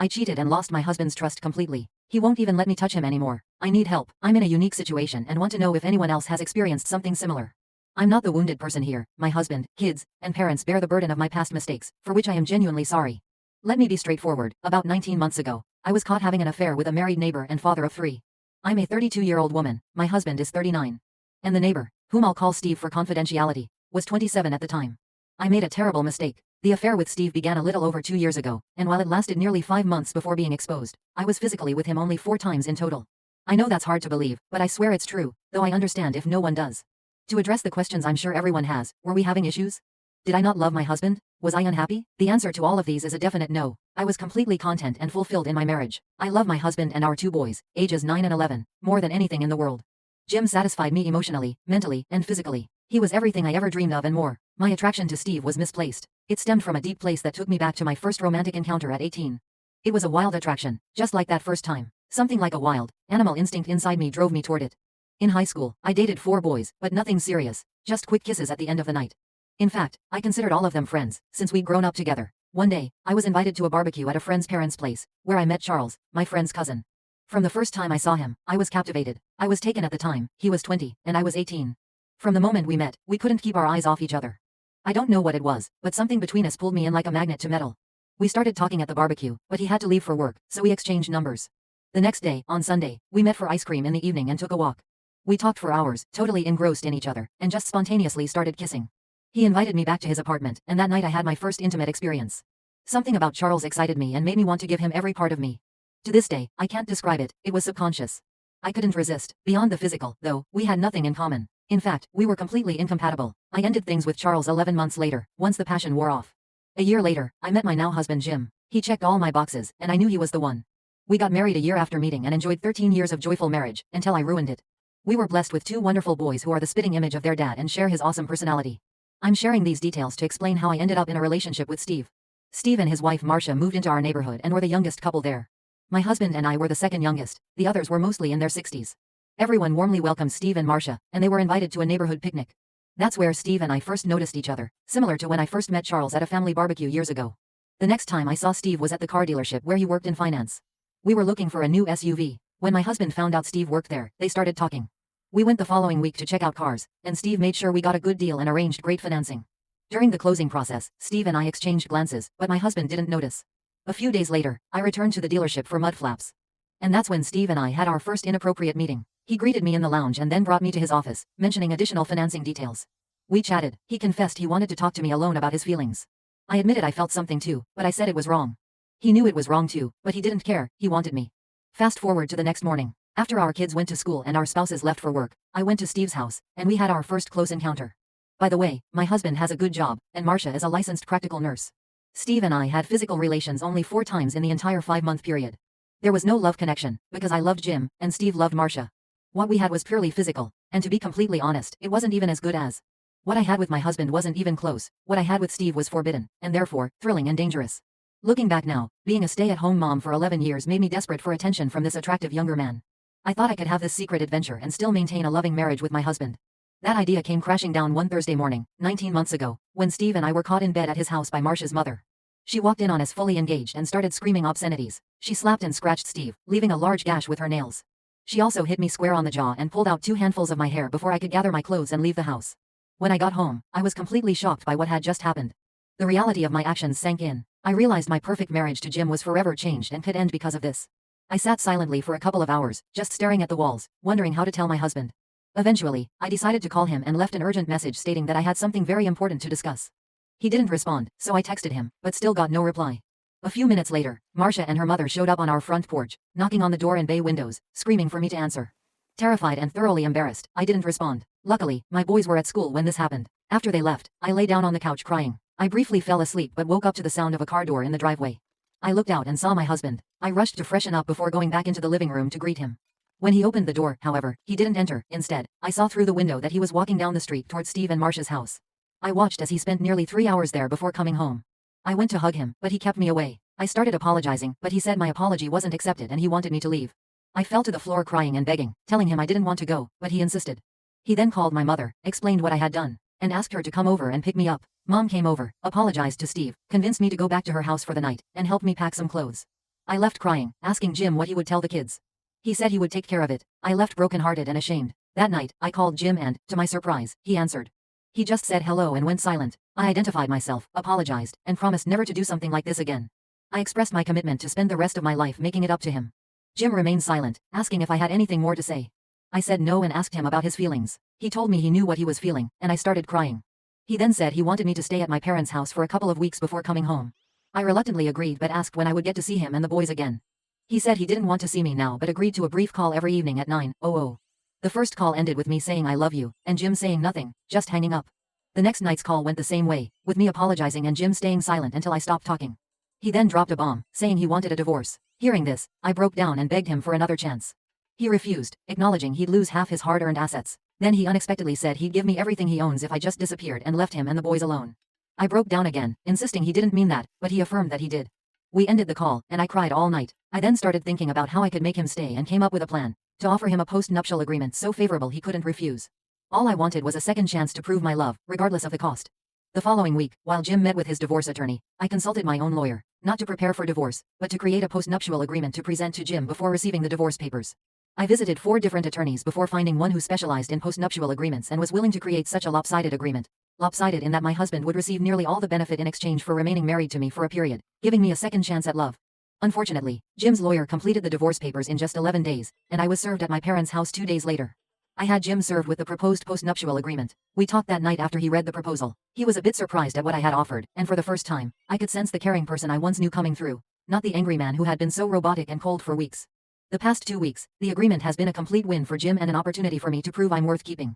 I cheated and lost my husband's trust completely. He won't even let me touch him anymore. I need help. I'm in a unique situation and want to know if anyone else has experienced something similar. I'm not the wounded person here. My husband, kids, and parents bear the burden of my past mistakes, for which I am genuinely sorry. Let me be straightforward. About 19 months ago, I was caught having an affair with a married neighbor and father of 3. I'm a 32-year-old woman. My husband is 39. And the neighbor, whom I'll call Steve for confidentiality, was 27 at the time. I made a terrible mistake. The affair with Steve began a little over 2 years ago, and while it lasted nearly 5 months before being exposed, I was physically with him only 4 times in total. I know that's hard to believe, but I swear it's true, though I understand if no one does. To address the questions I'm sure everyone has, were we having issues? Did I not love my husband? Was I unhappy? The answer to all of these is a definite no. I was completely content and fulfilled in my marriage. I love my husband and our 2 boys, ages 9 and 11, more than anything in the world. Jim satisfied me emotionally, mentally, and physically. He was everything I ever dreamed of and more. My attraction to Steve was misplaced. It stemmed from a deep place that took me back to my first romantic encounter at 18. It was a wild attraction, just like that first time. Something like a wild, animal instinct inside me drove me toward it. In high school, I dated 4 boys, but nothing serious, just quick kisses at the end of the night. In fact, I considered all of them friends, since we'd grown up together. One day, I was invited to a barbecue at a friend's parents' place, where I met Charles, my friend's cousin. From the first time I saw him, I was captivated. I was taken at the time. He was 20, and I was 18. From the moment we met, we couldn't keep our eyes off each other. I don't know what it was, but something between us pulled me in like a magnet to metal. We started talking at the barbecue, but he had to leave for work, so we exchanged numbers. The next day, on Sunday, we met for ice cream in the evening and took a walk. We talked for hours, totally engrossed in each other, and just spontaneously started kissing. He invited me back to his apartment, and that night I had my first intimate experience. Something about Charles excited me and made me want to give him every part of me. To this day, I can't describe it, it was subconscious. I couldn't resist. Beyond the physical, though, we had nothing in common. In fact, we were completely incompatible. I ended things with Charles 11 months later, once the passion wore off. A year later, I met my now husband Jim. He checked all my boxes, and I knew he was the one. We got married a year after meeting and enjoyed 13 years of joyful marriage, until I ruined it. We were blessed with 2 wonderful boys who are the spitting image of their dad and share his awesome personality. I'm sharing these details to explain how I ended up in a relationship with Steve. Steve and his wife Marcia moved into our neighborhood and were the youngest couple there. My husband and I were the second youngest, the others were mostly in their 60s. Everyone warmly welcomed Steve and Marcia, and they were invited to a neighborhood picnic. That's where Steve and I first noticed each other, similar to when I first met Charles at a family barbecue years ago. The next time I saw Steve was at the car dealership where he worked in finance. We were looking for a new SUV. When my husband found out Steve worked there, they started talking. We went the following week to check out cars, and Steve made sure we got a good deal and arranged great financing. During the closing process, Steve and I exchanged glances, but my husband didn't notice. A few days later, I returned to the dealership for mud flaps. And that's when Steve and I had our first inappropriate meeting. He greeted me in the lounge and then brought me to his office, mentioning additional financing details. We chatted. He confessed he wanted to talk to me alone about his feelings. I admitted I felt something too, but I said it was wrong. He knew it was wrong too, but he didn't care, he wanted me. Fast forward to the next morning. After our kids went to school and our spouses left for work, I went to Steve's house, and we had our first close encounter. By the way, my husband has a good job, and Marcia is a licensed practical nurse. Steve and I had physical relations only 4 times in the entire 5-month period. There was no love connection, because I loved Jim, and Steve loved Marcia. What we had was purely physical, and to be completely honest, it wasn't even as good as. What I had with my husband wasn't even close. What I had with Steve was forbidden, and therefore, thrilling and dangerous. Looking back now, being a stay-at-home mom for 11 years made me desperate for attention from this attractive younger man. I thought I could have this secret adventure and still maintain a loving marriage with my husband. That idea came crashing down one Thursday morning, 19 months ago, when Steve and I were caught in bed at his house by Marcia's mother. She walked in on us fully engaged and started screaming obscenities. She slapped and scratched Steve, leaving a large gash with her nails. She also hit me square on the jaw and pulled out 2 handfuls of my hair before I could gather my clothes and leave the house. When I got home, I was completely shocked by what had just happened. The reality of my actions sank in. I realized my perfect marriage to Jim was forever changed and could end because of this. I sat silently for a couple of hours, just staring at the walls, wondering how to tell my husband. Eventually, I decided to call him and left an urgent message stating that I had something very important to discuss. He didn't respond, so I texted him, but still got no reply. A few minutes later, Marcia and her mother showed up on our front porch, knocking on the door and bay windows, screaming for me to answer. Terrified and thoroughly embarrassed, I didn't respond. Luckily, my boys were at school when this happened. After they left, I lay down on the couch crying. I briefly fell asleep but woke up to the sound of a car door in the driveway. I looked out and saw my husband. I rushed to freshen up before going back into the living room to greet him. When he opened the door, however, he didn't enter. Instead, I saw through the window that he was walking down the street towards Steve and Marcia's house. I watched as he spent nearly 3 hours there before coming home. I went to hug him, but he kept me away. I started apologizing, but he said my apology wasn't accepted and he wanted me to leave. I fell to the floor crying and begging, telling him I didn't want to go, but he insisted. He then called my mother, explained what I had done, and asked her to come over and pick me up. Mom came over, apologized to Steve, convinced me to go back to her house for the night, and helped me pack some clothes. I left crying, asking Jim what he would tell the kids. He said he would take care of it. I left broken-hearted and ashamed. That night, I called Jim and, to my surprise, he answered. He just said hello and went silent. I identified myself, apologized, and promised never to do something like this again. I expressed my commitment to spend the rest of my life making it up to him. Jim remained silent, asking if I had anything more to say. I said no and asked him about his feelings. He told me he knew what he was feeling, and I started crying. He then said he wanted me to stay at my parents' house for a couple of weeks before coming home. I reluctantly agreed but asked when I would get to see him and the boys again. He said he didn't want to see me now but agreed to a brief call every evening at 9:00. The first call ended with me saying I love you, and Jim saying nothing, just hanging up. The next night's call went the same way, with me apologizing and Jim staying silent until I stopped talking. He then dropped a bomb, saying he wanted a divorce. Hearing this, I broke down and begged him for another chance. He refused, acknowledging he'd lose half his hard-earned assets. Then he unexpectedly said he'd give me everything he owns if I just disappeared and left him and the boys alone. I broke down again, insisting he didn't mean that, but he affirmed that he did. We ended the call, and I cried all night. I then started thinking about how I could make him stay and came up with a plan, to offer him a post-nuptial agreement so favorable he couldn't refuse. All I wanted was a second chance to prove my love, regardless of the cost. The following week, while Jim met with his divorce attorney, I consulted my own lawyer, not to prepare for divorce, but to create a post-nuptial agreement to present to Jim before receiving the divorce papers. I visited 4 different attorneys before finding one who specialized in post-nuptial agreements and was willing to create such a lopsided agreement. Lopsided in that my husband would receive nearly all the benefit in exchange for remaining married to me for a period, giving me a second chance at love. Unfortunately, Jim's lawyer completed the divorce papers in just 11 days, and I was served at my parents' house 2 days later. I had Jim served with the proposed post-nuptial agreement. We talked that night after he read the proposal. He was a bit surprised at what I had offered, and for the first time, I could sense the caring person I once knew coming through, not the angry man who had been so robotic and cold for weeks. The past 2 weeks, the agreement has been a complete win for Jim and an opportunity for me to prove I'm worth keeping.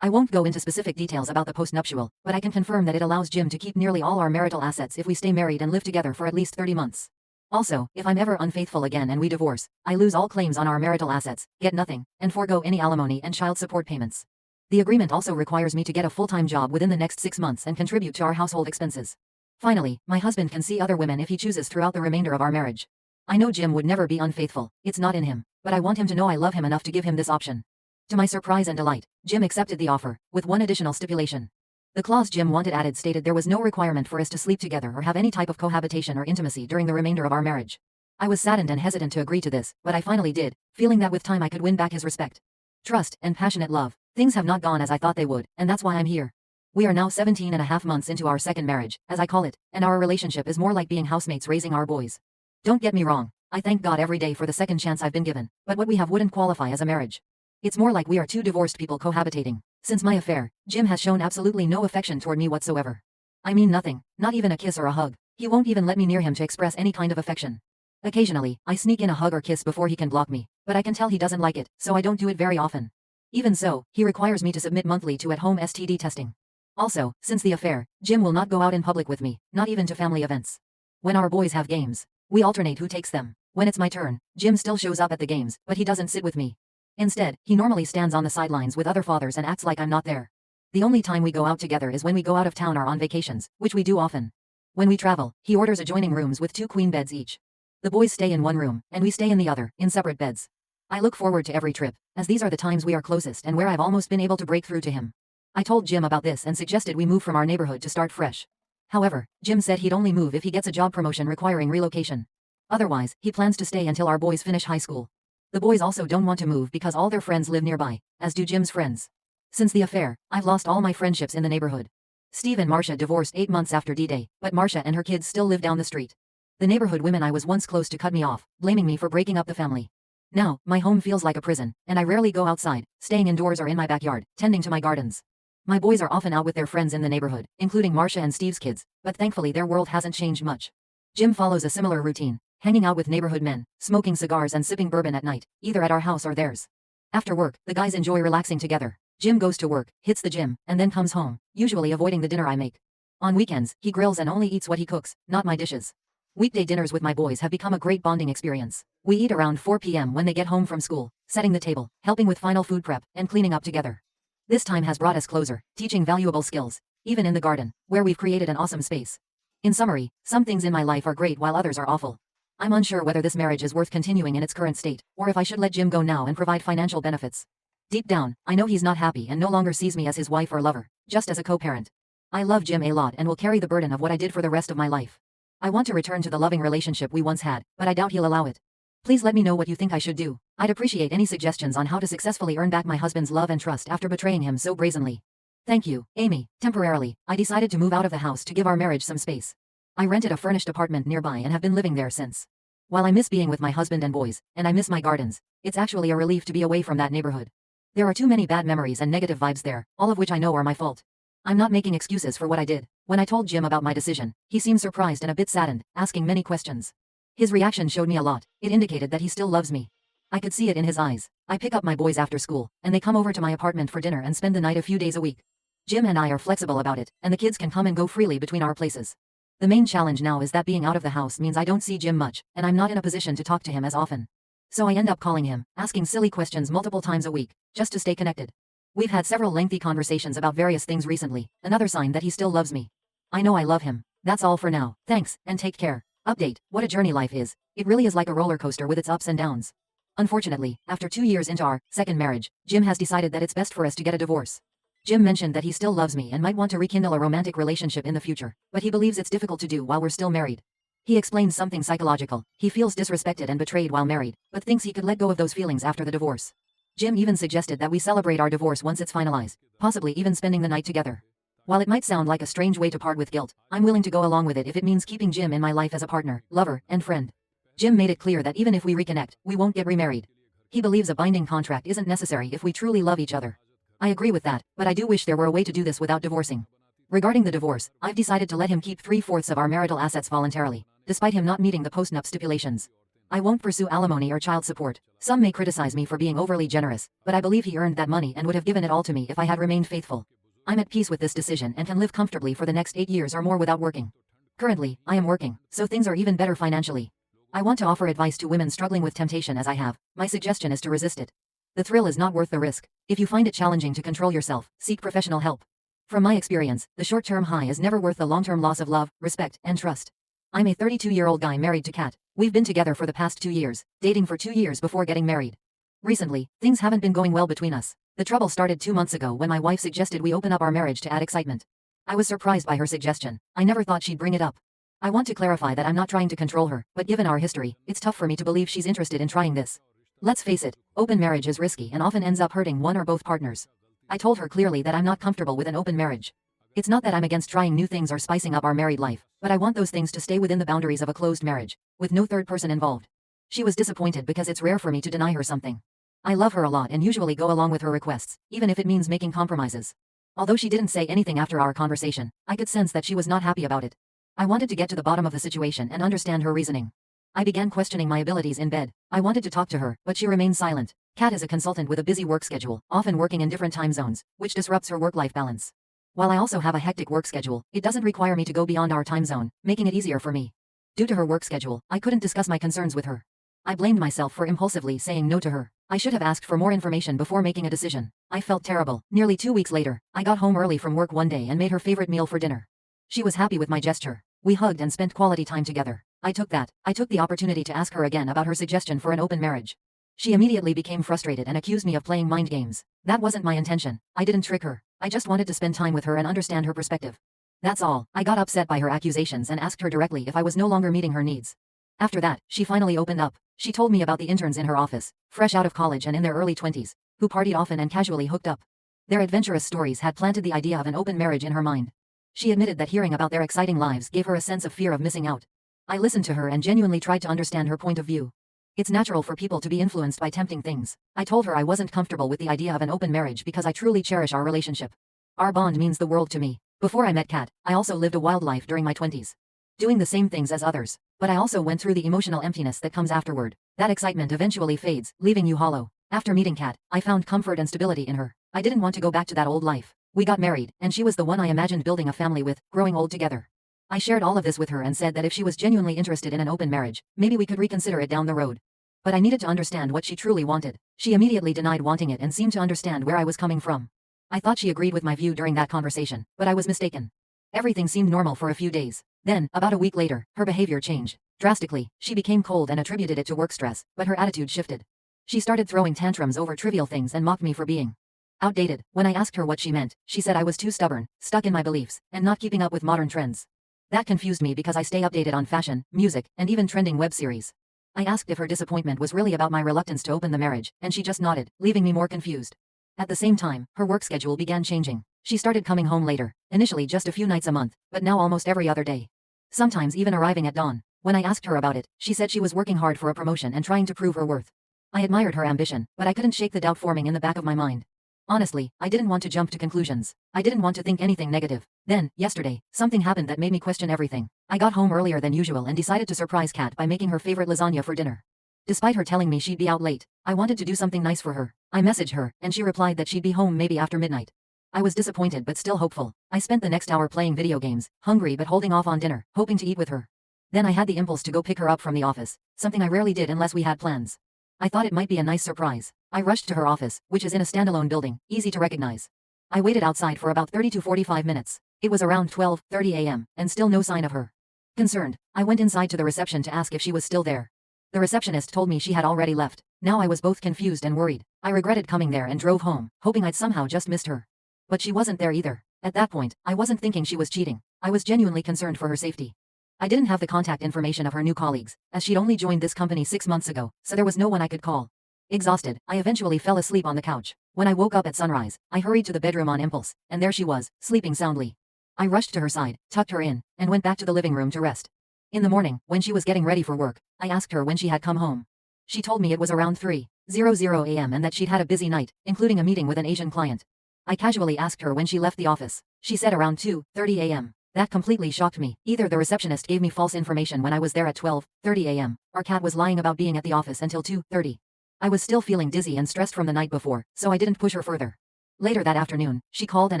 I won't go into specific details about the post-nuptial, but I can confirm that it allows Jim to keep nearly all our marital assets if we stay married and live together for at least 30 months. Also, if I'm ever unfaithful again and we divorce, I lose all claims on our marital assets, get nothing, and forego any alimony and child support payments. The agreement also requires me to get a full-time job within the next 6 months and contribute to our household expenses. Finally, my husband can see other women if he chooses throughout the remainder of our marriage. I know Jim would never be unfaithful, it's not in him, but I want him to know I love him enough to give him this option. To my surprise and delight, Jim accepted the offer, with one additional stipulation. The clause Jim wanted added stated there was no requirement for us to sleep together or have any type of cohabitation or intimacy during the remainder of our marriage. I was saddened and hesitant to agree to this, but I finally did, feeling that with time I could win back his respect, trust, and passionate love. Things have not gone as I thought they would, and that's why I'm here. We are now 17.5 months into our second marriage, as I call it, and our relationship is more like being housemates raising our boys. Don't get me wrong, I thank God every day for the second chance I've been given, but what we have wouldn't qualify as a marriage. It's more like we are 2 divorced people cohabitating. Since my affair, Jim has shown absolutely no affection toward me whatsoever. I mean nothing, not even a kiss or a hug. He won't even let me near him to express any kind of affection. Occasionally, I sneak in a hug or kiss before he can block me, but I can tell he doesn't like it, so I don't do it very often. Even so, he requires me to submit monthly to at-home STD testing. Also, since the affair, Jim will not go out in public with me, not even to family events. When our boys have games, we alternate who takes them. When it's my turn, Jim still shows up at the games, but he doesn't sit with me. Instead, he normally stands on the sidelines with other fathers and acts like I'm not there. The only time we go out together is when we go out of town or on vacations, which we do often. When we travel, he orders adjoining rooms with 2 queen beds each. The boys stay in one room, and we stay in the other, in separate beds. I look forward to every trip, as these are the times we are closest and where I've almost been able to break through to him. I told Jim about this and suggested we move from our neighborhood to start fresh. However, Jim said he'd only move if he gets a job promotion requiring relocation. Otherwise, he plans to stay until our boys finish high school. The boys also don't want to move because all their friends live nearby, as do Jim's friends. Since the affair, I've lost all my friendships in the neighborhood. Steve and Marcia divorced 8 months after D-Day, but Marcia and her kids still live down the street. The neighborhood women I was once close to cut me off, blaming me for breaking up the family. Now, my home feels like a prison, and I rarely go outside, staying indoors or in my backyard, tending to my gardens. My boys are often out with their friends in the neighborhood, including Marcia and Steve's kids, but thankfully their world hasn't changed much. Jim follows a similar routine, hanging out with neighborhood men, smoking cigars and sipping bourbon at night, either at our house or theirs. After work, the guys enjoy relaxing together. Jim goes to work, hits the gym, and then comes home, usually avoiding the dinner I make. On weekends, he grills and only eats what he cooks, not my dishes. Weekday dinners with my boys have become a great bonding experience. We eat around 4 p.m. when they get home from school, setting the table, helping with final food prep, and cleaning up together. This time has brought us closer, teaching valuable skills, even in the garden, where we've created an awesome space. In summary, some things in my life are great while others are awful. I'm unsure whether this marriage is worth continuing in its current state, or if I should let Jim go now and provide financial benefits. Deep down, I know he's not happy and no longer sees me as his wife or lover, just as a co-parent. I love Jim a lot and will carry the burden of what I did for the rest of my life. I want to return to the loving relationship we once had, but I doubt he'll allow it. Please let me know what you think I should do. I'd appreciate any suggestions on how to successfully earn back my husband's love and trust after betraying him so brazenly. Thank you, Amy. Temporarily, I decided to move out of the house to give our marriage some space. I rented a furnished apartment nearby and have been living there since. While I miss being with my husband and boys, and I miss my gardens, it's actually a relief to be away from that neighborhood. There are too many bad memories and negative vibes there, all of which I know are my fault. I'm not making excuses for what I did. When I told Jim about my decision, he seemed surprised and a bit saddened, asking many questions. His reaction showed me a lot. It indicated that he still loves me. I could see it in his eyes. I pick up my boys after school, and they come over to my apartment for dinner and spend the night a few days a week. Jim and I are flexible about it, and the kids can come and go freely between our places. The main challenge now is that being out of the house means I don't see Jim much, and I'm not in a position to talk to him as often. So I end up calling him, asking silly questions multiple times a week, just to stay connected. We've had several lengthy conversations about various things recently, another sign that he still loves me. I know I love him. That's all for now. Thanks, and take care. Update: what a journey life is. It really is like a roller coaster with its ups and downs. Unfortunately, after 2 years into our second marriage, Jim has decided that it's best for us to get a divorce. Jim mentioned that he still loves me and might want to rekindle a romantic relationship in the future, but he believes it's difficult to do while we're still married. He explains something psychological. He feels disrespected and betrayed while married, but thinks he could let go of those feelings after the divorce. Jim even suggested that we celebrate our divorce once it's finalized, possibly even spending the night together. While it might sound like a strange way to part with guilt, I'm willing to go along with it if it means keeping Jim in my life as a partner, lover, and friend. Jim made it clear that even if we reconnect, we won't get remarried. He believes a binding contract isn't necessary if we truly love each other. I agree with that, but I do wish there were a way to do this without divorcing. Regarding the divorce, I've decided to let him keep 3/4 of our marital assets voluntarily, despite him not meeting the postnup stipulations. I won't pursue alimony or child support. Some may criticize me for being overly generous, but I believe he earned that money and would have given it all to me if I had remained faithful. I'm at peace with this decision and can live comfortably for the next 8 years or more without working. Currently, I am working, so things are even better financially. I want to offer advice to women struggling with temptation as I have. My suggestion is to resist it. The thrill is not worth the risk. If you find it challenging to control yourself, seek professional help. From my experience, the short-term high is never worth the long-term loss of love, respect, and trust. I'm a 32-year-old guy married to Kat. We've been together for the past 2 years, dating for 2 years before getting married. Recently, things haven't been going well between us. The trouble started 2 months ago when my wife suggested we open up our marriage to add excitement. I was surprised by her suggestion. I never thought she'd bring it up. I want to clarify that I'm not trying to control her, but given our history, it's tough for me to believe she's interested in trying this. Let's face it, open marriage is risky and often ends up hurting one or both partners. I told her clearly that I'm not comfortable with an open marriage. It's not that I'm against trying new things or spicing up our married life, but I want those things to stay within the boundaries of a closed marriage, with no third person involved. She was disappointed because it's rare for me to deny her something. I love her a lot and usually go along with her requests, even if it means making compromises. Although she didn't say anything after our conversation, I could sense that she was not happy about it. I wanted to get to the bottom of the situation and understand her reasoning. I began questioning my abilities in bed. I wanted to talk to her, but she remained silent. Kat is a consultant with a busy work schedule, often working in different time zones, which disrupts her work-life balance. While I also have a hectic work schedule, it doesn't require me to go beyond our time zone, making it easier for me. Due to her work schedule, I couldn't discuss my concerns with her. I blamed myself for impulsively saying no to her. I should have asked for more information before making a decision. I felt terrible. Nearly 2 weeks later, I got home early from work one day and made her favorite meal for dinner. She was happy with my gesture. We hugged and spent quality time together. I took the opportunity to ask her again about her suggestion for an open marriage. She immediately became frustrated and accused me of playing mind games. That wasn't my intention. I didn't trick her. I just wanted to spend time with her and understand her perspective. That's all. I got upset by her accusations and asked her directly if I was no longer meeting her needs. After that, she finally opened up. She told me about the interns in her office, fresh out of college and in their early 20s, who partied often and casually hooked up. Their adventurous stories had planted the idea of an open marriage in her mind. She admitted that hearing about their exciting lives gave her a sense of fear of missing out. I listened to her and genuinely tried to understand her point of view. It's natural for people to be influenced by tempting things. I told her I wasn't comfortable with the idea of an open marriage because I truly cherish our relationship. Our bond means the world to me. Before I met Kat, I also lived a wild life during my 20s. Doing the same things as others. But I also went through the emotional emptiness that comes afterward. That excitement eventually fades, leaving you hollow. After meeting Kat, I found comfort and stability in her. I didn't want to go back to that old life. We got married, and she was the one I imagined building a family with, growing old together. I shared all of this with her and said that if she was genuinely interested in an open marriage, maybe we could reconsider it down the road. But I needed to understand what she truly wanted. She immediately denied wanting it and seemed to understand where I was coming from. I thought she agreed with my view during that conversation, but I was mistaken. Everything seemed normal for a few days. Then, about a week later, her behavior changed. Drastically, she became cold and attributed it to work stress, but her attitude shifted. She started throwing tantrums over trivial things and mocked me for being outdated. When I asked her what she meant, she said I was too stubborn, stuck in my beliefs, and not keeping up with modern trends. That confused me because I stay updated on fashion, music, and even trending web series. I asked if her disappointment was really about my reluctance to open the marriage, and she just nodded, leaving me more confused. At the same time, her work schedule began changing. She started coming home later, initially just a few nights a month, but now almost every other day. Sometimes even arriving at dawn. When I asked her about it, she said she was working hard for a promotion and trying to prove her worth. I admired her ambition, but I couldn't shake the doubt forming in the back of my mind. Honestly, I didn't want to jump to conclusions. I didn't want to think anything negative. Then, yesterday, something happened that made me question everything. I got home earlier than usual and decided to surprise Kat by making her favorite lasagna for dinner. Despite her telling me she'd be out late, I wanted to do something nice for her. I messaged her, and she replied that she'd be home maybe after midnight. I was disappointed but still hopeful. I spent the next hour playing video games, hungry but holding off on dinner, hoping to eat with her. Then I had the impulse to go pick her up from the office, something I rarely did unless we had plans. I thought it might be a nice surprise. I rushed to her office, which is in a standalone building, easy to recognize. I waited outside for about 30 to 45 minutes. It was around 12:30 a.m., and still no sign of her. Concerned, I went inside to the reception to ask if she was still there. The receptionist told me she had already left. Now I was both confused and worried. I regretted coming there and drove home, hoping I'd somehow just missed her. But she wasn't there either. At that point, I wasn't thinking she was cheating. I was genuinely concerned for her safety. I didn't have the contact information of her new colleagues, as she'd only joined this company 6 months ago, so there was no one I could call. Exhausted, I eventually fell asleep on the couch. When I woke up at sunrise, I hurried to the bedroom on impulse, and there she was, sleeping soundly. I rushed to her side, tucked her in, and went back to the living room to rest. In the morning, when she was getting ready for work, I asked her when she had come home. She told me it was around 3:00 a.m. and that she'd had a busy night, including a meeting with an Asian client. I casually asked her when she left the office. She said around 2:30 a.m. That completely shocked me. Either the receptionist gave me false information when I was there at 12:30 a.m., or Kat was lying about being at the office until 2:30. I was still feeling dizzy and stressed from the night before, so I didn't push her further. Later that afternoon, she called and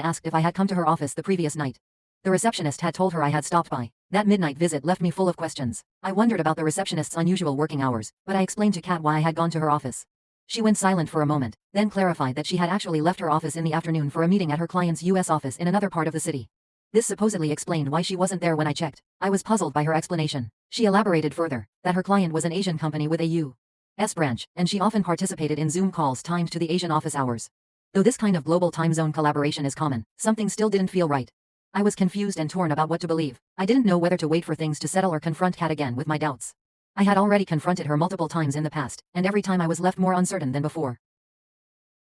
asked if I had come to her office the previous night. The receptionist had told her I had stopped by. That midnight visit left me full of questions. I wondered about the receptionist's unusual working hours, but I explained to Kat why I had gone to her office. She went silent for a moment, then clarified that she had actually left her office in the afternoon for a meeting at her client's U.S. office in another part of the city. This supposedly explained why she wasn't there when I checked. I was puzzled by her explanation. She elaborated further, that her client was an Asian company with a U.S. branch, and she often participated in Zoom calls timed to the Asian office hours. Though this kind of global time zone collaboration is common, something still didn't feel right. I was confused and torn about what to believe. I didn't know whether to wait for things to settle or confront Kat again with my doubts. I had already confronted her multiple times in the past, and every time I was left more uncertain than before.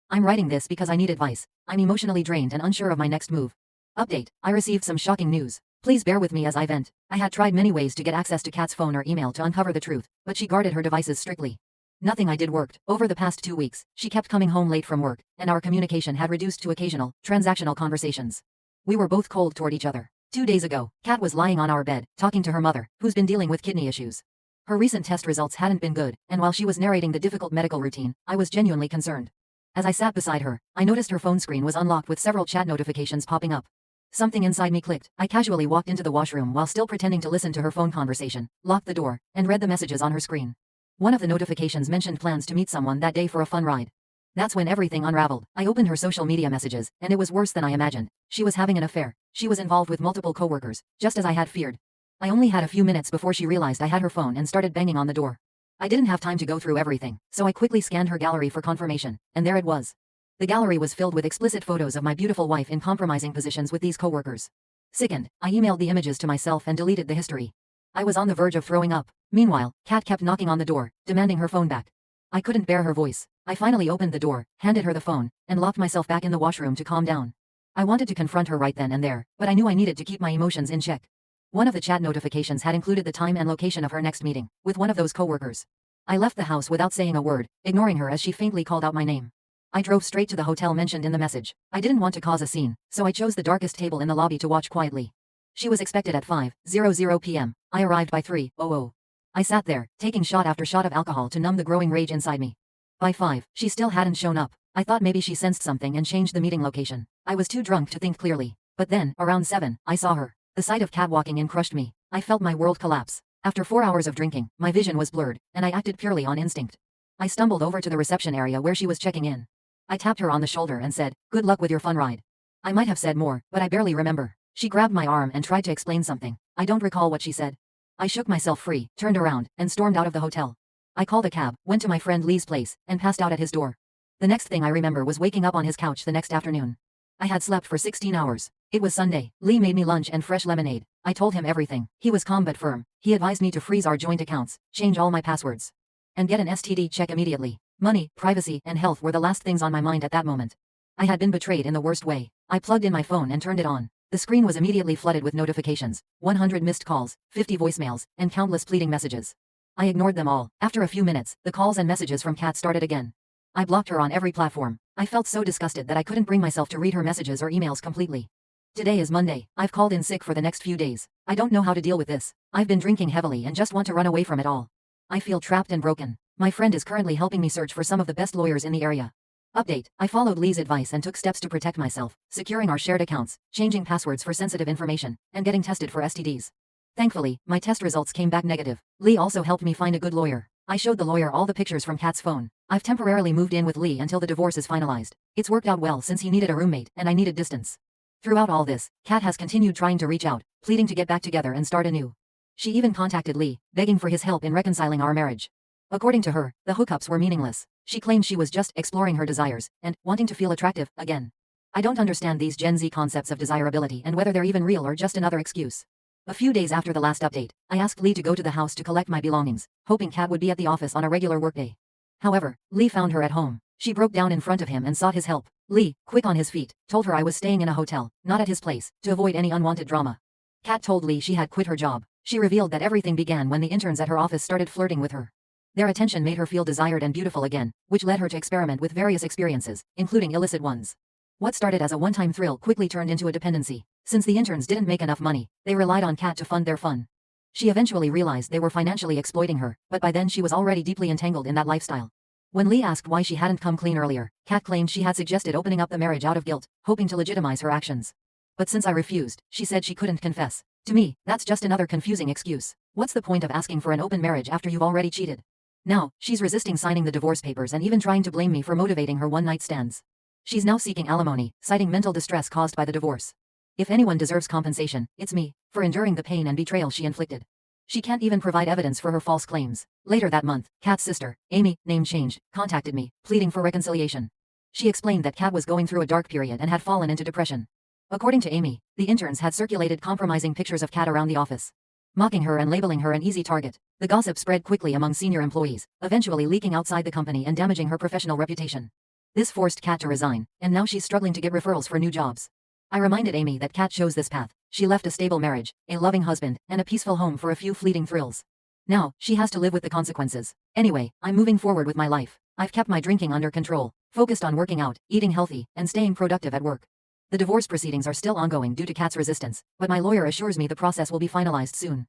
I'm writing this because I need advice. I'm emotionally drained and unsure of my next move. Update: I received some shocking news. Please bear with me as I vent. I had tried many ways to get access to Kat's phone or email to uncover the truth, but she guarded her devices strictly. Nothing I did worked. Over the past 2 weeks, she kept coming home late from work, and our communication had reduced to occasional, transactional conversations. We were both cold toward each other. 2 days ago, Kat was lying on our bed, talking to her mother, who's been dealing with kidney issues. Her recent test results hadn't been good, and while she was narrating the difficult medical routine, I was genuinely concerned. As I sat beside her, I noticed her phone screen was unlocked with several chat notifications popping up. Something inside me clicked. I casually walked into the washroom while still pretending to listen to her phone conversation, locked the door, and read the messages on her screen. One of the notifications mentioned plans to meet someone that day for a fun ride. That's when everything unraveled. I opened her social media messages, and it was worse than I imagined. She was having an affair. She was involved with multiple coworkers, just as I had feared. I only had a few minutes before she realized I had her phone and started banging on the door. I didn't have time to go through everything, so I quickly scanned her gallery for confirmation, and there it was. The gallery was filled with explicit photos of my beautiful wife in compromising positions with these coworkers. Sickened, I emailed the images to myself and deleted the history. I was on the verge of throwing up. Meanwhile, Kat kept knocking on the door, demanding her phone back. I couldn't bear her voice. I finally opened the door, handed her the phone, and locked myself back in the washroom to calm down. I wanted to confront her right then and there, but I knew I needed to keep my emotions in check. One of the chat notifications had included the time and location of her next meeting, with one of those coworkers. I left the house without saying a word, ignoring her as she faintly called out my name. I drove straight to the hotel mentioned in the message. I didn't want to cause a scene, so I chose the darkest table in the lobby to watch quietly. She was expected at 5:00 p.m. I arrived by 3:00. I sat there, taking shot after shot of alcohol to numb the growing rage inside me. By 5, she still hadn't shown up. I thought maybe she sensed something and changed the meeting location. I was too drunk to think clearly. But then, around 7, I saw her. The sight of Kat walking in crushed me. I felt my world collapse. After 4 hours of drinking, my vision was blurred, and I acted purely on instinct. I stumbled over to the reception area where she was checking in. I tapped her on the shoulder and said, "Good luck with your fun ride." I might have said more, but I barely remember. She grabbed my arm and tried to explain something. I don't recall what she said. I shook myself free, turned around, and stormed out of the hotel. I called a cab, went to my friend Lee's place, and passed out at his door. The next thing I remember was waking up on his couch the next afternoon. I had slept for 16 hours. It was Sunday. Lee made me lunch and fresh lemonade. I told him everything. He was calm but firm. He advised me to freeze our joint accounts, change all my passwords, and get an STD check immediately. Money, privacy, and health were the last things on my mind at that moment. I had been betrayed in the worst way. I plugged in my phone and turned it on. The screen was immediately flooded with notifications, 100 missed calls, 50 voicemails, and countless pleading messages. I ignored them all. After a few minutes, the calls and messages from Kat started again. I blocked her on every platform. I felt so disgusted that I couldn't bring myself to read her messages or emails completely. Today is Monday. I've called in sick for the next few days. I don't know how to deal with this. I've been drinking heavily and just want to run away from it all. I feel trapped and broken. My friend is currently helping me search for some of the best lawyers in the area. Update. I followed Lee's advice and took steps to protect myself, securing our shared accounts, changing passwords for sensitive information, and getting tested for STDs. Thankfully, my test results came back negative. Lee also helped me find a good lawyer. I showed the lawyer all the pictures from Kat's phone. I've temporarily moved in with Lee until the divorce is finalized. It's worked out well since he needed a roommate and I needed distance. Throughout all this, Kat has continued trying to reach out, pleading to get back together and start anew. She even contacted Lee, begging for his help in reconciling our marriage. According to her, the hookups were meaningless. She claimed she was just exploring her desires and wanting to feel attractive again. I don't understand these Gen Z concepts of desirability and whether they're even real or just another excuse. A few days after the last update, I asked Lee to go to the house to collect my belongings, hoping Kat would be at the office on a regular workday. However, Lee found her at home. She broke down in front of him and sought his help. Lee, quick on his feet, told her I was staying in a hotel, not at his place, to avoid any unwanted drama. Kat told Lee she had quit her job. She revealed that everything began when the interns at her office started flirting with her. Their attention made her feel desired and beautiful again, which led her to experiment with various experiences, including illicit ones. What started as a one-time thrill quickly turned into a dependency. Since the interns didn't make enough money, they relied on Kat to fund their fun. She eventually realized they were financially exploiting her, but by then she was already deeply entangled in that lifestyle. When Lee asked why she hadn't come clean earlier, Kat claimed she had suggested opening up the marriage out of guilt, hoping to legitimize her actions. But since I refused, she said she couldn't confess. To me, that's just another confusing excuse. What's the point of asking for an open marriage after you've already cheated? Now, she's resisting signing the divorce papers and even trying to blame me for motivating her one-night stands. She's now seeking alimony, citing mental distress caused by the divorce. If anyone deserves compensation, it's me, for enduring the pain and betrayal she inflicted. She can't even provide evidence for her false claims. Later that month, Kat's sister, Amy, name changed, contacted me, pleading for reconciliation. She explained that Kat was going through a dark period and had fallen into depression. According to Amy, the interns had circulated compromising pictures of Kat around the office, mocking her and labeling her an easy target. The gossip spread quickly among senior employees, eventually leaking outside the company and damaging her professional reputation. This forced Kat to resign, and now she's struggling to get referrals for new jobs. I reminded Amy that Kat chose this path. She left a stable marriage, a loving husband, and a peaceful home for a few fleeting thrills. Now, she has to live with the consequences. Anyway, I'm moving forward with my life. I've kept my drinking under control, focused on working out, eating healthy, and staying productive at work. The divorce proceedings are still ongoing due to Kat's resistance, but my lawyer assures me the process will be finalized soon.